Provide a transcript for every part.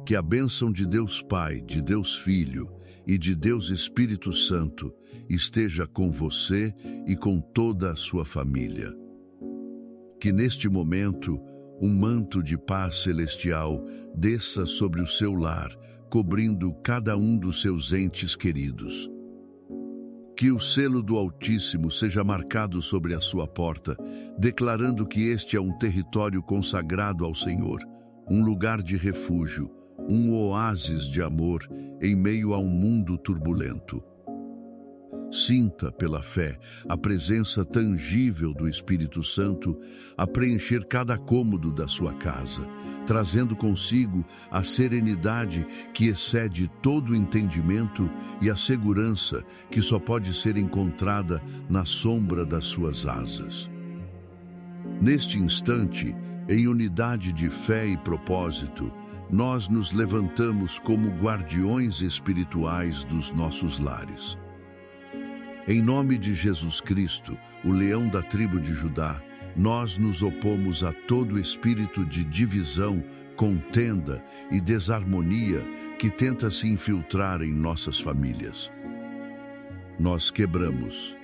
Que a bênção de Deus Pai, de Deus Filho e de Deus Espírito Santo esteja com você e com toda a sua família. Que neste momento um manto de paz celestial desça sobre o seu lar, cobrindo cada um dos seus entes queridos. Que o selo do Altíssimo seja marcado sobre a sua porta, declarando que este é um território consagrado ao Senhor, um lugar de refúgio, um oásis de amor em meio a um mundo turbulento. Sinta, pela fé, a presença tangível do Espírito Santo a preencher cada cômodo da sua casa, trazendo consigo a serenidade que excede todo o entendimento e a segurança que só pode ser encontrada na sombra das suas asas. Neste instante, em unidade de fé e propósito, nós nos levantamos como guardiões espirituais dos nossos lares. Em nome de Jesus Cristo, o leão da tribo de Judá, nós nos opomos a todo espírito de divisão, contenda e desarmonia que tenta se infiltrar em nossas famílias. Nós quebramos,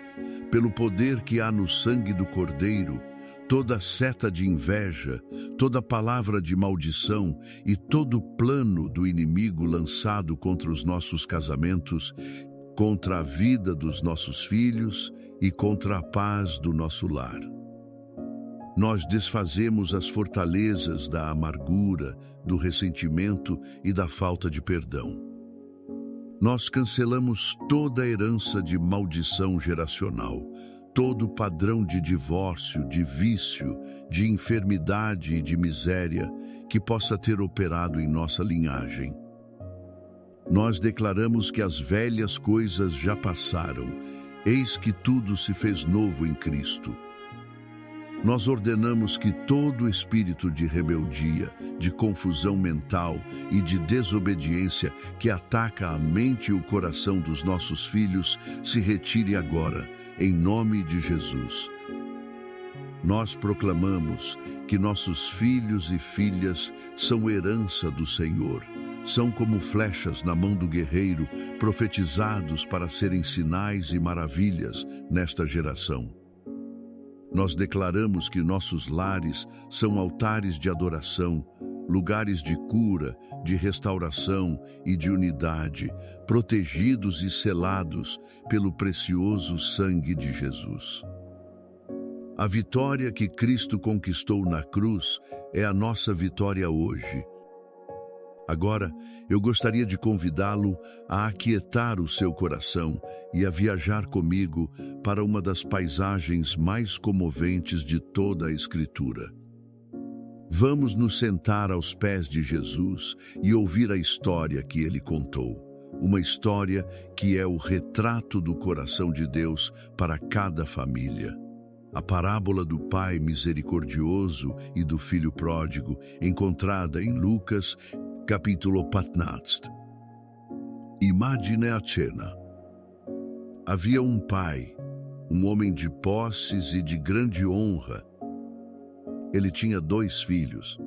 pelo poder que há no sangue do Cordeiro, toda seta de inveja, toda palavra de maldição e todo plano do inimigo lançado contra os nossos casamentos, contra a vida dos nossos filhos e contra a paz do nosso lar. Nós desfazemos as fortalezas da amargura, do ressentimento e da falta de perdão. Nós cancelamos toda a herança de maldição geracional, todo padrão de divórcio, de vício, de enfermidade e de miséria que possa ter operado em nossa linhagem. Nós declaramos que as velhas coisas já passaram, eis que tudo se fez novo em Cristo. Nós ordenamos que todo espírito de rebeldia, de confusão mental e de desobediência que ataca a mente e o coração dos nossos filhos se retire agora, em nome de Jesus. Nós proclamamos que nossos filhos e filhas são herança do Senhor. São como flechas na mão do guerreiro, profetizados para serem sinais e maravilhas nesta geração. Nós declaramos que nossos lares são altares de adoração, lugares de cura, de restauração e de unidade, protegidos e selados pelo precioso sangue de Jesus. A vitória que Cristo conquistou na cruz é a nossa vitória hoje. Agora, eu gostaria de convidá-lo a aquietar o seu coração e a viajar comigo para uma das paisagens mais comoventes de toda a Escritura. Vamos nos sentar aos pés de Jesus e ouvir a história que ele contou. Uma história que é o retrato do coração de Deus para cada família. A parábola do Pai misericordioso e do Filho pródigo, encontrada em Lucas, capítulo 15. Imagine a cena. Havia um pai, um homem de posses e de grande honra. Ele tinha 2 filhos.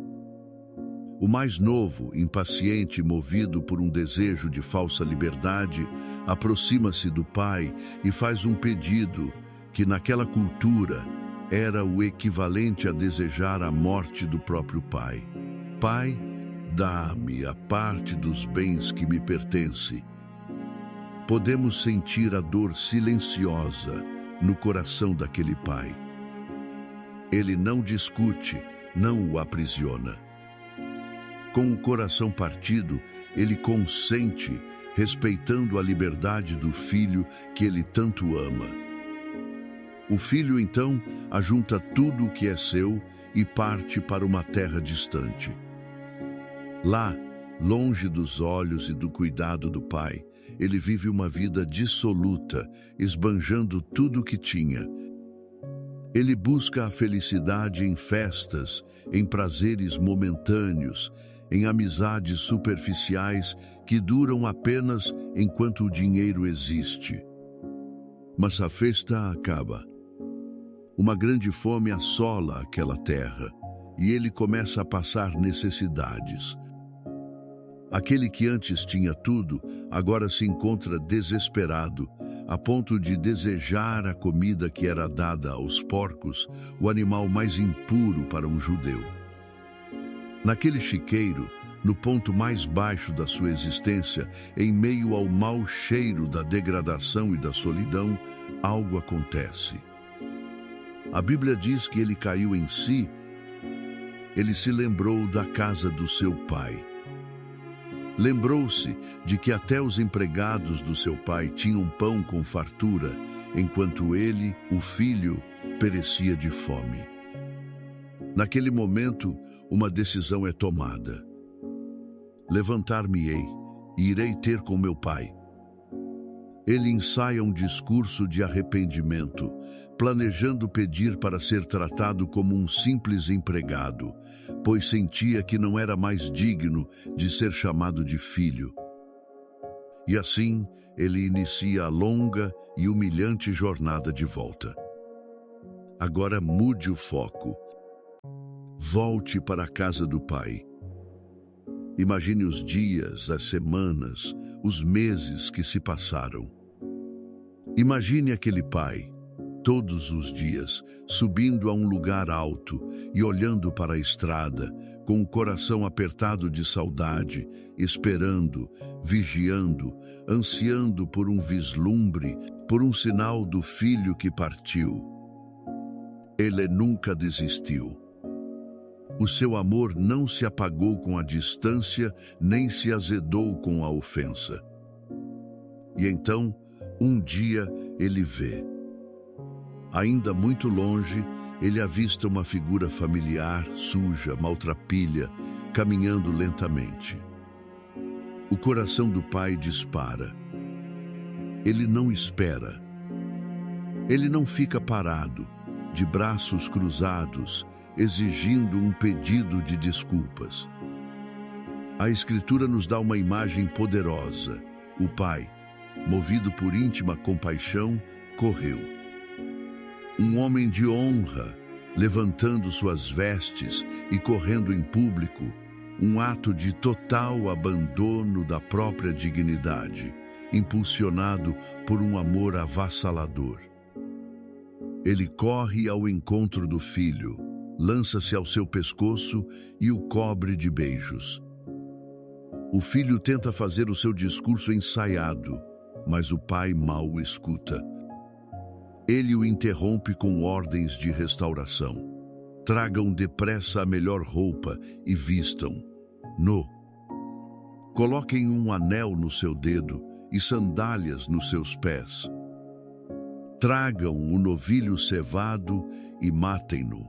O mais novo, impaciente e movido por um desejo de falsa liberdade, aproxima-se do pai e faz um pedido que naquela cultura era o equivalente a desejar a morte do próprio pai. Pai, dá-me a parte dos bens que me pertence. Podemos sentir a dor silenciosa no coração daquele pai. Ele não discute, não o aprisiona. Com o coração partido, ele consente, respeitando a liberdade do filho que ele tanto ama. O filho, então, ajunta tudo o que é seu e parte para uma terra distante. Lá, longe dos olhos e do cuidado do pai, ele vive uma vida dissoluta, esbanjando tudo o que tinha. Ele busca a felicidade em festas, em prazeres momentâneos, em amizades superficiais que duram apenas enquanto o dinheiro existe. Mas a festa acaba. Uma grande fome assola aquela terra e ele começa a passar necessidades. Aquele que antes tinha tudo, agora se encontra desesperado, a ponto de desejar a comida que era dada aos porcos, o animal mais impuro para um judeu. Naquele chiqueiro, no ponto mais baixo da sua existência, em meio ao mau cheiro da degradação e da solidão, algo acontece. A Bíblia diz que ele caiu em si, ele se lembrou da casa do seu pai. Lembrou-se de que até os empregados do seu pai tinham pão com fartura, enquanto ele, o filho, perecia de fome. Naquele momento, uma decisão é tomada. Levantar-me-ei e irei ter com meu pai. Ele ensaia um discurso de arrependimento, planejando pedir para ser tratado como um simples empregado, pois sentia que não era mais digno de ser chamado de filho. E assim, ele inicia a longa e humilhante jornada de volta. Agora mude o foco. Volte para a casa do pai. Imagine os dias, as semanas, os meses que se passaram. Imagine aquele pai, todos os dias, subindo a um lugar alto e olhando para a estrada, com o coração apertado de saudade, esperando, vigiando, ansiando por um vislumbre, por um sinal do filho que partiu. Ele nunca desistiu. O seu amor não se apagou com a distância, nem se azedou com a ofensa. E então, um dia, ele vê. Ainda muito longe, ele avista uma figura familiar, suja, maltrapilha, caminhando lentamente. O coração do pai dispara. Ele não espera. Ele não fica parado, de braços cruzados, exigindo um pedido de desculpas. A Escritura nos dá uma imagem poderosa. O pai, movido por íntima compaixão, correu. Um homem de honra, levantando suas vestes e correndo em público, um ato de total abandono da própria dignidade, impulsionado por um amor avassalador. Ele corre ao encontro do filho, lança-se ao seu pescoço e o cobre de beijos. O filho tenta fazer o seu discurso ensaiado, mas o pai mal o escuta. Ele o interrompe com ordens de restauração. Tragam depressa a melhor roupa e vistam-no. Coloquem um anel no seu dedo e sandálias nos seus pés. Tragam o novilho cevado e matem-no.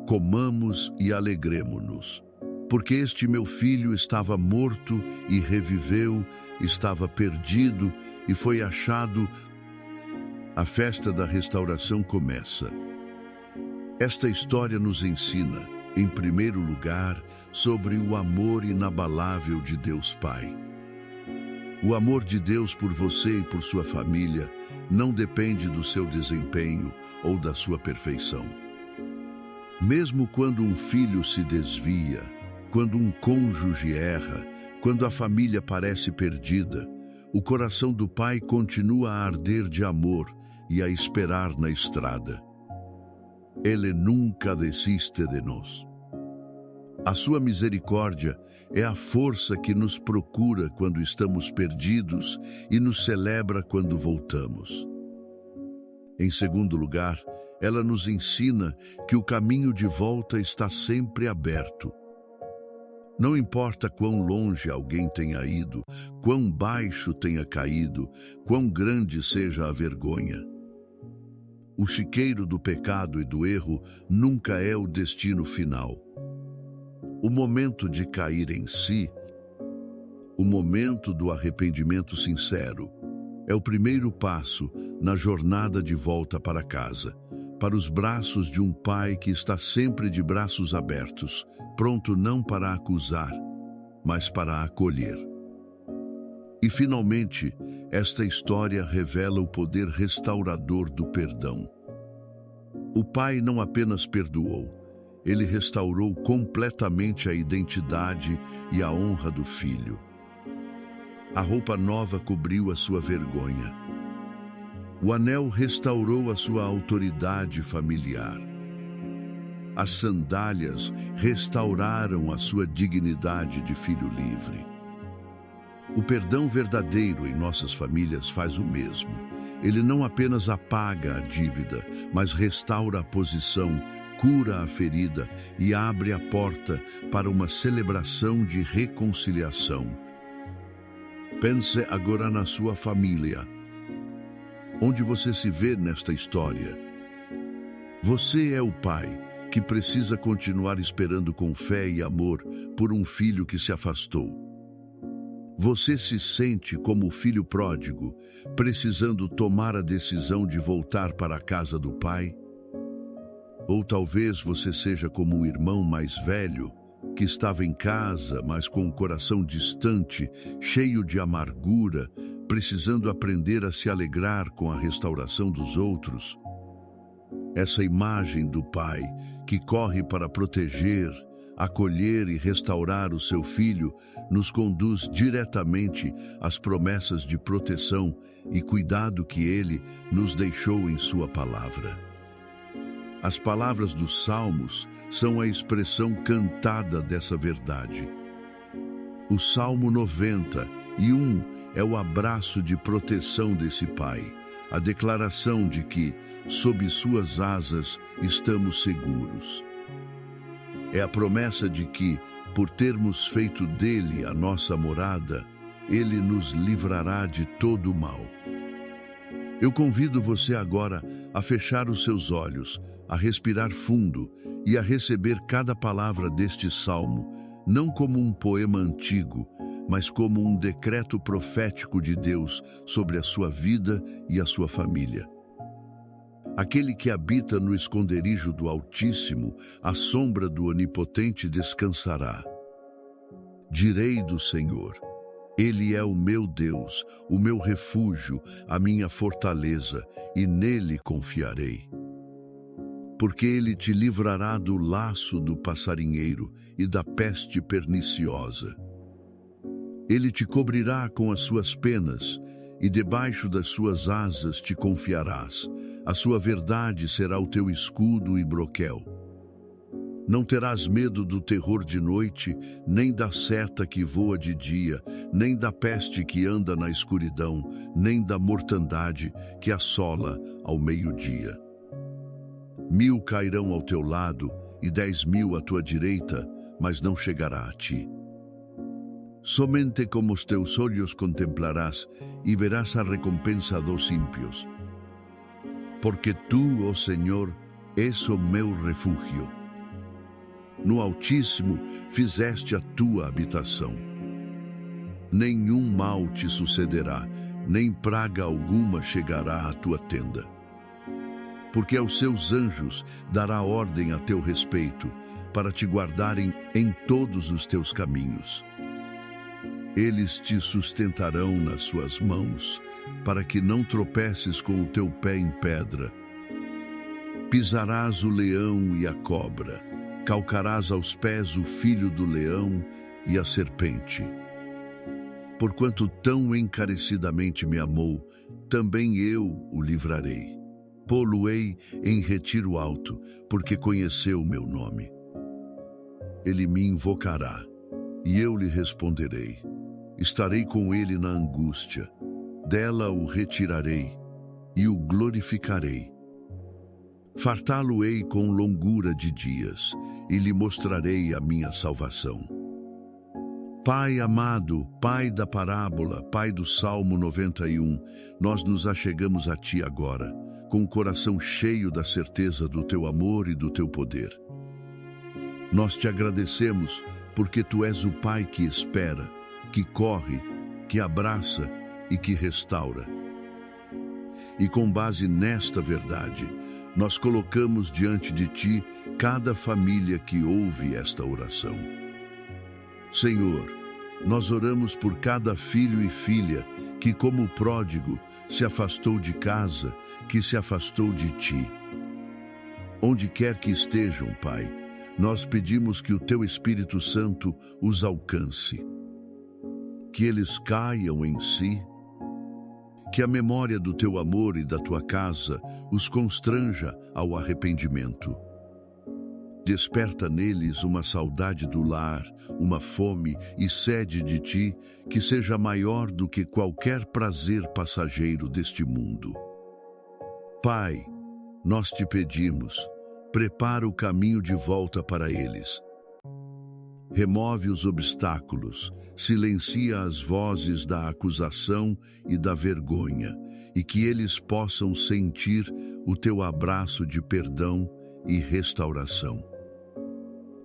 Comamos e alegremo-nos, porque este meu filho estava morto e reviveu, estava perdido e foi achado. A festa da restauração começa. Esta história nos ensina, em primeiro lugar, sobre o amor inabalável de Deus Pai. O amor de Deus por você e por sua família não depende do seu desempenho ou da sua perfeição. Mesmo quando um filho se desvia, quando um cônjuge erra, quando a família parece perdida, o coração do pai continua a arder de amor e a esperar na estrada. Ele nunca desiste de nós. A sua misericórdia é a força que nos procura quando estamos perdidos e nos celebra quando voltamos. Em segundo lugar, ela nos ensina que o caminho de volta está sempre aberto. Não importa quão longe alguém tenha ido, quão baixo tenha caído, quão grande seja a vergonha. O chiqueiro do pecado e do erro nunca é o destino final. O momento de cair em si, o momento do arrependimento sincero, é o primeiro passo na jornada de volta para casa, para os braços de um pai que está sempre de braços abertos, pronto não para acusar, mas para acolher. E finalmente, esta história revela o poder restaurador do perdão. O pai não apenas perdoou, ele restaurou completamente a identidade e a honra do filho. A roupa nova cobriu a sua vergonha. O anel restaurou a sua autoridade familiar. As sandálias restauraram a sua dignidade de filho livre. O perdão verdadeiro em nossas famílias faz o mesmo. Ele não apenas apaga a dívida, mas restaura a posição, cura a ferida e abre a porta para uma celebração de reconciliação. Pense agora na sua família. Onde você se vê nesta história? Você é o pai que precisa continuar esperando com fé e amor por um filho que se afastou. Você se sente como o filho pródigo, precisando tomar a decisão de voltar para a casa do pai? Ou talvez você seja como o irmão mais velho, que estava em casa, mas com o coração distante, cheio de amargura, precisando aprender a se alegrar com a restauração dos outros. Essa imagem do pai que corre para proteger, acolher e restaurar o seu filho nos conduz diretamente às promessas de proteção e cuidado que ele nos deixou em sua palavra. As palavras dos Salmos são a expressão cantada dessa verdade. O Salmo 91 é o abraço de proteção desse pai, a declaração de que, sob suas asas, estamos seguros. É a promessa de que, por termos feito dele a nossa morada, ele nos livrará de todo o mal. Eu convido você agora a fechar os seus olhos, a respirar fundo e a receber cada palavra deste salmo, não como um poema antigo, mas como um decreto profético de Deus sobre a sua vida e a sua família. Aquele que habita no esconderijo do Altíssimo, à sombra do Onipotente descansará. Direi do Senhor: Ele é o meu Deus, o meu refúgio, a minha fortaleza, e nele confiarei. Porque ele te livrará do laço do passarinheiro e da peste perniciosa. Ele te cobrirá com as suas penas, e debaixo das suas asas te confiarás. A sua verdade será o teu escudo e broquel. Não terás medo do terror de noite, nem da seta que voa de dia, nem da peste que anda na escuridão, nem da mortandade que assola ao meio-dia. 1000 cairão ao teu lado e 10.000 à tua direita, mas não chegará a ti. Somente com os teus olhos contemplarás e verás a recompensa dos ímpios. Porque tu, ó Senhor, és o meu refúgio. No Altíssimo fizeste a tua habitação. Nenhum mal te sucederá, nem praga alguma chegará à tua tenda. Porque aos seus anjos dará ordem a teu respeito, para te guardarem em todos os teus caminhos. Eles te sustentarão nas suas mãos, para que não tropeces com o teu pé em pedra. Pisarás o leão e a cobra, calcarás aos pés o filho do leão e a serpente. Porquanto tão encarecidamente me amou, também eu o livrarei. Pô-lo-ei em retiro alto, porque conheceu o meu nome. Ele me invocará, e eu lhe responderei. Estarei com ele na angústia, dela o retirarei e o glorificarei. Fartá-lo-ei com longura de dias e lhe mostrarei a minha salvação. Pai amado, Pai da parábola, Pai do Salmo 91, nós nos achegamos a Ti agora, com o coração cheio da certeza do Teu amor e do Teu poder. Nós Te agradecemos porque Tu és o Pai que espera, que corre, que abraça e que restaura. E com base nesta verdade, nós colocamos diante de Ti cada família que ouve esta oração. Senhor, nós oramos por cada filho e filha que, como o pródigo, se afastou de casa, que se afastou de Ti. Onde quer que estejam, Pai, nós pedimos que o Teu Espírito Santo os alcance. que eles caiam em si, que a memória do teu amor e da tua casa os constranja ao arrependimento. Desperta neles uma saudade do lar, uma fome e sede de ti que seja maior do que qualquer prazer passageiro deste mundo. Pai, nós te pedimos, prepara o caminho de volta para eles. Remove os obstáculos, silencia as vozes da acusação e da vergonha, e que eles possam sentir o teu abraço de perdão e restauração.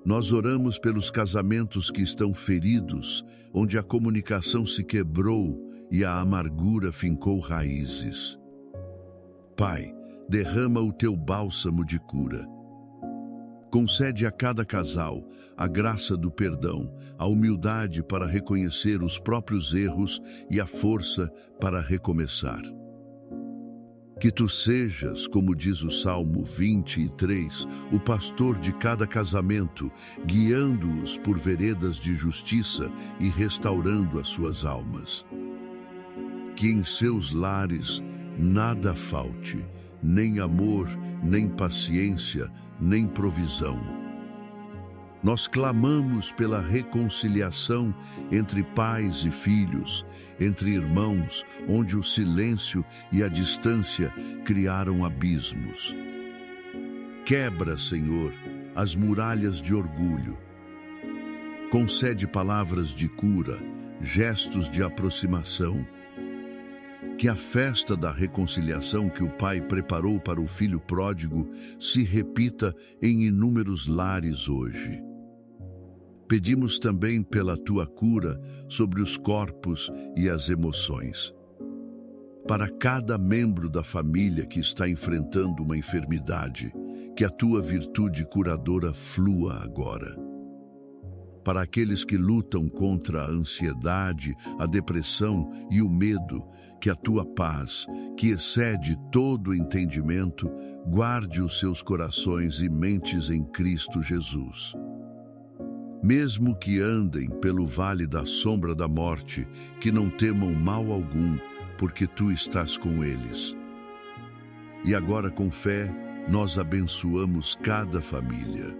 Nós oramos pelos casamentos que estão feridos, onde a comunicação se quebrou e a amargura fincou raízes. Pai, derrama o teu bálsamo de cura. Concede a cada casal a graça do perdão, a humildade para reconhecer os próprios erros e a força para recomeçar. Que tu sejas, como diz o Salmo 23, o pastor de cada casamento, guiando-os por veredas de justiça e restaurando as suas almas. Que em seus lares nada falte, nem amor, nem paciência, nem provisão. Nós clamamos pela reconciliação entre pais e filhos, entre irmãos, onde o silêncio e a distância criaram abismos. Quebra, Senhor, as muralhas de orgulho. Concede palavras de cura, gestos de aproximação. Que a festa da reconciliação que o Pai preparou para o Filho pródigo se repita em inúmeros lares hoje. Pedimos também pela tua cura sobre os corpos e as emoções. Para cada membro da família que está enfrentando uma enfermidade, que a tua virtude curadora flua agora. Para aqueles que lutam contra a ansiedade, a depressão e o medo, que a tua paz, que excede todo entendimento, guarde os seus corações e mentes em Cristo Jesus. Mesmo que andem pelo vale da sombra da morte, que não temam mal algum, porque tu estás com eles. E agora, com fé, nós abençoamos cada família.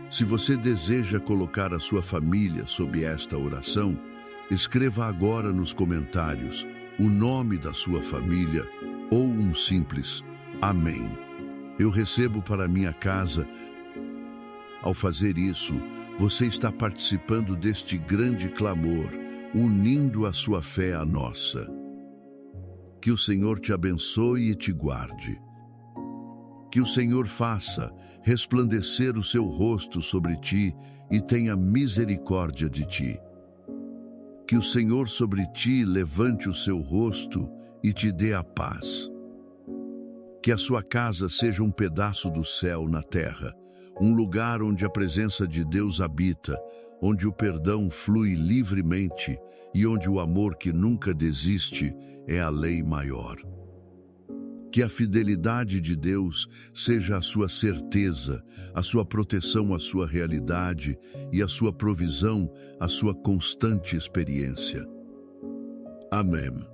Se você deseja colocar a sua família sob esta oração, escreva agora nos comentários o nome da sua família ou um simples Amém. Eu recebo para minha casa. Ao fazer isso, você está participando deste grande clamor, unindo a sua fé à nossa. Que o Senhor te abençoe e te guarde. Que o Senhor faça resplandecer o seu rosto sobre ti e tenha misericórdia de ti. Que o Senhor sobre ti levante o seu rosto e te dê a paz. Que a sua casa seja um pedaço do céu na terra, um lugar onde a presença de Deus habita, onde o perdão flui livremente e onde o amor que nunca desiste é a lei maior. Que a fidelidade de Deus seja a sua certeza, a sua proteção, a sua realidade e a sua provisão, a sua constante experiência. Amém.